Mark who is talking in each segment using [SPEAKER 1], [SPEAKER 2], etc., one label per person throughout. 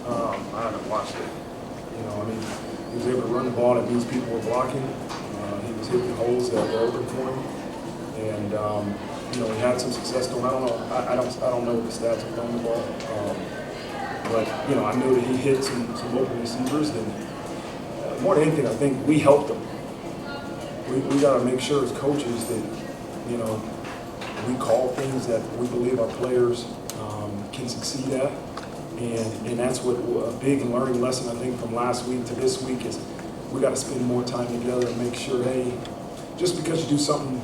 [SPEAKER 1] I haven't watched it. You know, I mean, he was able to run the ball that means people were blocking. He was hitting holes that were open for him, and you know, he had some success doing. I don't know. I don't know the stats of throwing the ball, but you know, I know that he hit some open receivers. And more than anything, I think we helped him. We got to make sure as coaches that, you know, we call things that we believe our players can succeed at. And that's what a big learning lesson, I think, from last week to this week is we got to spend more time together and make sure, hey, just because you do something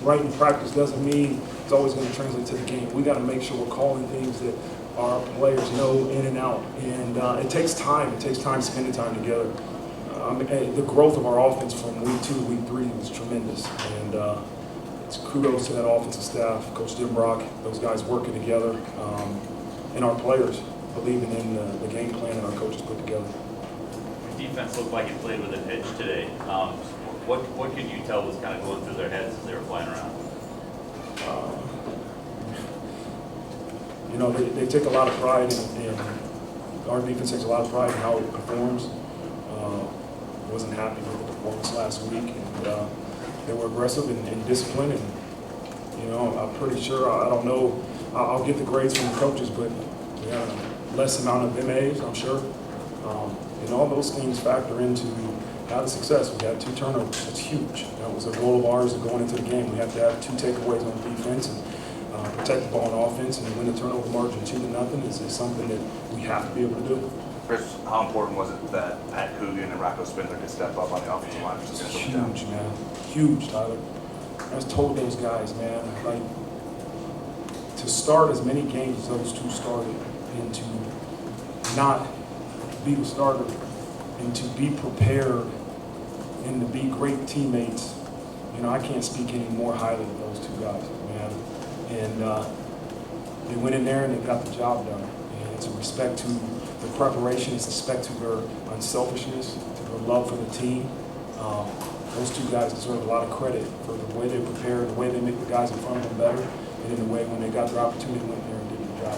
[SPEAKER 1] right in practice doesn't mean it's always going to translate to the game. We got to make sure we're calling things that our players know in and out. And it takes time. It takes time spending time together. The growth of our offense from week 2 to week 3 was tremendous. And it's kudos to that offensive staff, Coach Brock, those guys working together, and our players believing in the game plan that our coaches put together.
[SPEAKER 2] Defense looked like it played with an edge today. What could you tell was kind of going through their heads as they were flying around?
[SPEAKER 1] You know, they take a lot of pride in our defense takes a lot of pride in how it performs. Wasn't happy with the performance last week, and they were aggressive and disciplined. And you know, I'm pretty sure, I don't know, I'll get the grades from the coaches, but we had a less amount of MAs, I'm sure. And all those things factor into how the success. We had 2 turnovers. It's huge. That was a goal of ours going into the game. We have to have 2 takeaways on defense and protect the ball on offense, and win the turnover margin 2-0 is something that we have to be able to do.
[SPEAKER 3] Chris, how important was it that Pat Coogan and Rocco Spindler could step up on the offensive line?
[SPEAKER 1] It's huge, man. Huge, Tyler. I just told those guys, man, like, to start as many games as those 2 started, and to not be the starter, and to be prepared, and to be great teammates. You know, I can't speak any more highly of those 2 guys, man. And they went in there and they got the job done. And it's a respect to their preparation, it's a respect to their unselfishness, to their love for the team. Those 2 guys deserve a lot of credit for the way they prepare, the way they make the guys in front of them better, and in the way when they got their opportunity, went there and did the job.